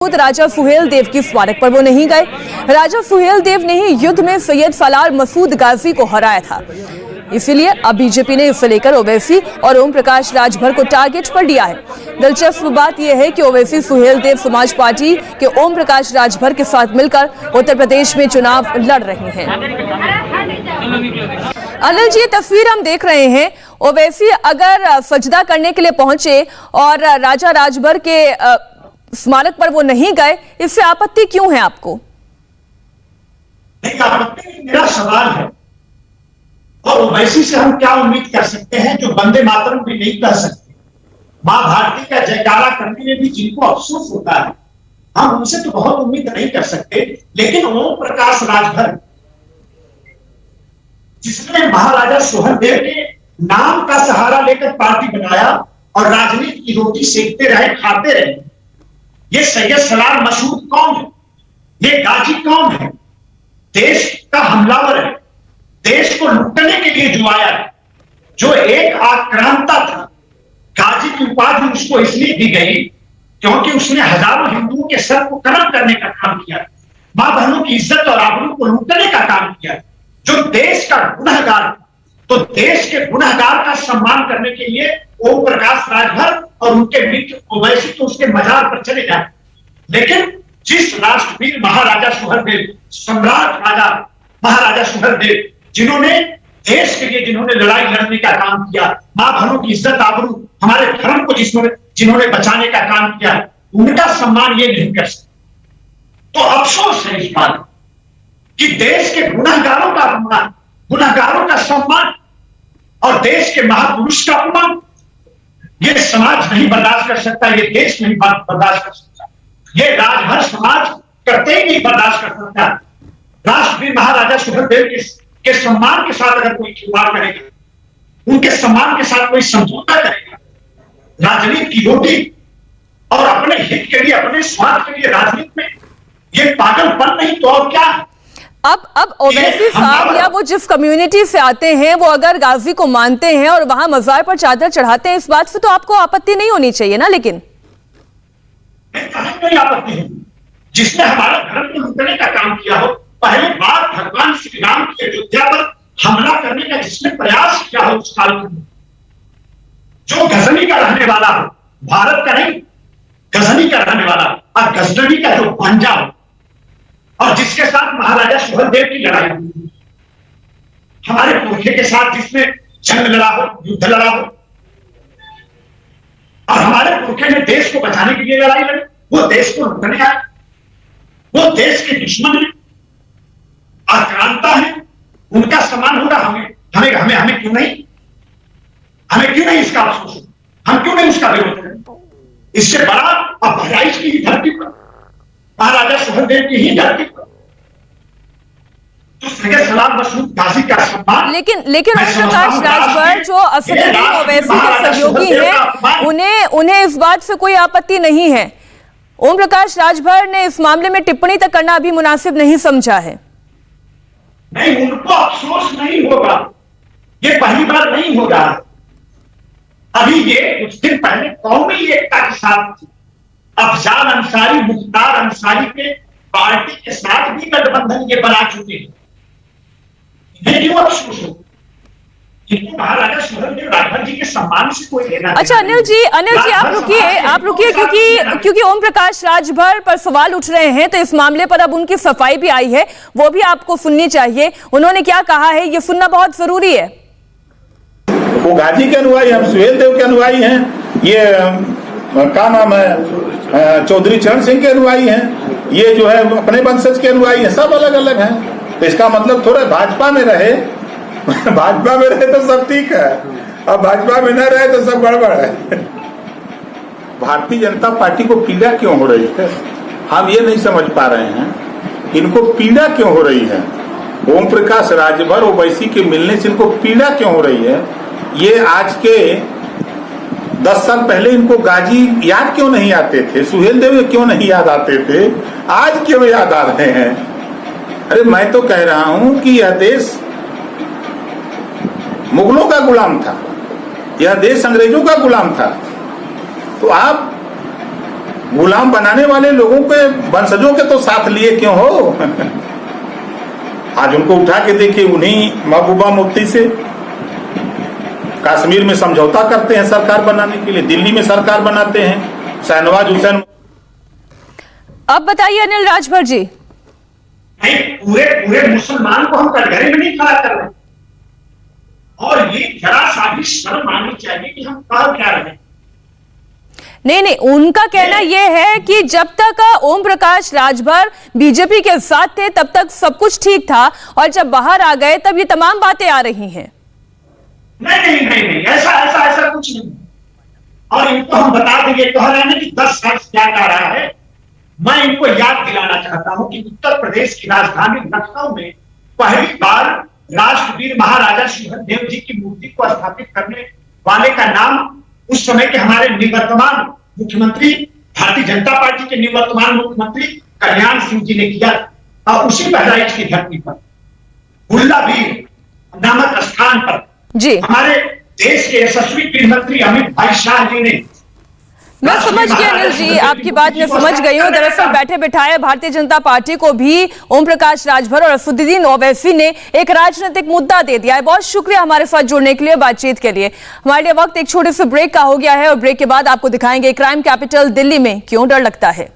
मसूद राजा सुहेल देव की स्मारक पर वो नहीं गए। राजा सुहेल देव ने ही युद्ध में सैयद सलार मसूद गाजी को हराया था, इसीलिए अब बीजेपी ने इसे लेकर ओवैसी और ओम प्रकाश राजभर को टारगेट पर लिया है। दिलचस्प बात यह है कि ओवैसी सुहेल देव समाज पार्टी के ओम प्रकाश राजभर के साथ मिलकर उत्तर प्रदेश में चुनाव लड़ रहे हैं। अनिल जी, ये तस्वीर हम देख रहे हैं, ओवैसी अगर सजदा करने के लिए पहुंचे और राजा राजभर के स्मारक पर वो नहीं गए, इससे आपत्ति क्यों है आपको? आपत्ति मेरा सवाल है, और ओवैसी से हम क्या उम्मीद कर सकते हैं जो वंदे मातरम भी नहीं कर सकते। मां भारती का जयकारा करने में भी जिनको अफसोस होता है, हम उनसे तो बहुत उम्मीद नहीं कर सकते। लेकिन ओम प्रकाश राजभर, जिसने महाराजा सुहेलदेव के नाम का सहारा लेकर पार्टी बनाया और राजनीति की रोटी सेकते रहे, खाते रहे, ये सैयद सलार मसूद कौन है? ये गाजी कौन है? देश का हमलावर है, देश को लूटने के लिए जो आया है, जो एक आक्रांता था। गाजी की उपाधि उसको इसलिए दी गई क्योंकि उसने हजारों हिंदुओं के सर को कलम करने का काम किया, मां बहनों की इज्जत और आबरू को लूटने का काम किया। जो देश का गुनहगार, तो देश के गुनहगार का सम्मान करने के लिए ओम प्रकाश राजभर और उनके मित्र ओवैसी तो उसके मजार पर चले जाए। लेकिन जिस राष्ट्रवीर महाराजा सुहेलदेव, सम्राट राजा महाराजा सुहेलदेव, जिन्होंने देश के लिए जिन्होंने लड़ाई लड़ने का काम किया, मां बहनों की इज्जत आबरू, हमारे धर्म को जिन्होंने बचाने का काम किया, उनका सम्मान ये नहीं कर सकते। तो अफसोस है इस बात कि देश के गुनहगारों का अपमान, गुनहगारों का सम्मान और देश के महापुरुष का अपमान ये समाज नहीं बर्दाश्त कर सकता, ये देश नहीं बर्दाश्त कर सकता, ये राजभर समाज करते ही नहीं बर्दाश्त कर सकता। राष्ट्रवीर महाराजा सुहेलदेव के सम्मान के साथ अगर कोई खिलवाड़ करेगा, उनके सम्मान के साथ कोई समझौता करेगा, राजनीति की रोटी और अपने हित के लिए, अपने स्वार्थ के लिए राजनीति में ये पागलपन नहीं तो और क्या? अब ओवैसी साहब या वो जिस कम्युनिटी से आते हैं, वो अगर गाजी को मानते हैं और वहां मजार पर चादर चढ़ाते हैं, इस बात से तो आपको आपत्ति नहीं होनी चाहिए ना? लेकिन नहीं आपत्ति है, जिसने हमारा धर्म को लूटने का काम किया हो, पहले बार भगवान श्री राम की अयोध्या पर हमला करने का जिसने प्रयास किया हो उस काल में, जो गजनी का रहने वाला हो, भारत का नहीं गजनी का रहने वाला, और गजनी का जो पंजा हो, और जिसके साथ महाराजा सुहेलदेव की लड़ाई हुई, हमारे पुरखे के साथ जिसने जंग लड़ा हो, युद्ध लड़ा हो, और हमारे पुरखे ने देश को बचाने के लिए लड़ाई लड़ी, वो देश को लूटने आए, वो देश के दुश्मन है, आक्रांता है, उनका सम्मान होगा। हमें क्यों नहीं, हमें क्यों नहीं इसका अफसोस हो? हम क्यों नहीं उसका विरोध करें? इससे बड़ा अब बहराइच की ही धरती पर, महाराजा सुहेलदेव की ही धरती पर तो सैयद सलार मसूद गाजी का सम्मान। लेकिन ओम प्रकाश राजभर जो असदुद्दीन ओवैसी के सहयोगी हैं, उन्हें इस बात से कोई आपत्ति नहीं है। ओम प्रकाश राजभर ने इस मामले में टिप्पणी तक करना अभी मुनासिब नहीं समझा है। नहीं, उनको अफसोस नहीं होगा, ये पहली बार नहीं होगा। अभी ये कुछ दिन पहले कौमी एकता के साथ अफजाल अंसारी, मुख्तार अंसारी के पार्टी के साथ भी गठबंधन ये बना चुके हैं। इन्हें क्यों अफसोस हो? इनको महाराजा सुहेलदेव राजभर जी के सम्मान से कोई लेना। अच्छा अनिल जी आप रुकिए क्योंकि ओम प्रकाश राजभर पर सवाल उठ रहे हैं, तो इस मामले पर अब उनकी सफाई भी आई है, वो भी आपको सुननी चाहिए। उन्होंने क्या कहा है ये सुनना बहुत जरूरी है। वो गाजी के अनुयायी, हम सुहेलदेव के अनुयायी हैं, ये क्या नाम है, चौधरी चरण सिंह के अनुयायी हैं, ये जो है अपने वंशज के अनुयायी हैं, सब अलग अलग हैं। तो इसका मतलब थोड़ा भाजपा में रहे भाजपा में रहे तो सब ठीक है, अब भाजपा में न रहे तो सब गड़बड़ है। भारतीय जनता पार्टी को पीड़ा क्यों हो रही है, हम ये नहीं समझ पा रहे हैं। इनको पीड़ा क्यों हो रही है? ओम प्रकाश राजभर ओवैसी के मिलने से इनको पीड़ा क्यों हो रही है? ये आज के 10 साल पहले इनको गाजी याद क्यों नहीं आते थे, सुहेलदेव क्यों नहीं याद आते थे, आज क्यों याद आ रहे हैं? अरे मैं तो कह रहा हूं कि यह देश मुगलों का गुलाम था, यह देश अंग्रेजों का गुलाम था। तो आप गुलाम बनाने वाले लोगों के वंशजों के तो साथ लिए क्यों हो? आज उनको उठा के देखिए, उन्हीं महबूबा मुफ्ती से कश्मीर में समझौता करते हैं सरकार बनाने के लिए, दिल्ली में सरकार बनाते हैं शहनवाज हुसैन। अब बताइए अनिल राजभर जी। नहीं, पूरे मुसलमान को हम कटघरे में नहीं खड़ा कर रहे, और ये जरा सा भी शर्म आनी चाहिए कि हम कह क्या रहे हैं। नहीं, उनका कहना यह है कि जब तक ओम प्रकाश राजभर बीजेपी के साथ थे तब तक सब कुछ ठीक था, और जब बाहर आ गए तब ये तमाम बातें आ रही हैं। नहीं, ऐसा कुछ नहीं। और इनको हम बता देंगे, कह रहे हैं कि 10 साल से क्या कह रहा है। मैं इनको याद दिलाना चाहता हूं कि उत्तर प्रदेश की राजधानी लखनऊ में पहली बार राष्ट्रवीर महाराजा सुहेलदेव जी की मूर्ति को स्थापित करने वाले का नाम उस समय के हमारे निवर्तमान मुख्यमंत्री, भारतीय जनता पार्टी के निवर्तमान मुख्यमंत्री कल्याण सिंह जी ने किया, और उसी बहराइच की धरती पर गुल्लाबीर नामक स्थान पर जी हमारे देश के यशस्वी गृह मंत्री अमित भाई शाह जी ने। मैं समझ गई अनिल जी, आपकी बात मैं समझ गई हूँ। दरअसल बैठे बिठाए भारतीय जनता पार्टी को भी ओम प्रकाश राजभर और असदुद्दीन ओवैसी ने एक राजनीतिक मुद्दा दे दिया है। बहुत शुक्रिया हमारे साथ जुड़ने के लिए, बातचीत के लिए। हमारे लिए वक्त एक छोटे से ब्रेक का हो गया है, और ब्रेक के बाद आपको दिखाएंगे क्राइम कैपिटल दिल्ली में क्यों डर लगता है।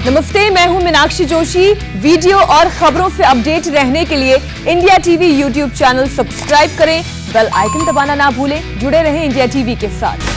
नमस्ते, मैं हूं मीनाक्षी जोशी। वीडियो और खबरों से अपडेट रहने के लिए India TV YouTube channel subscribe करें, बेल आइकन दबाना ना भूलें। जुड़े रहें इंडिया टीवी के साथ।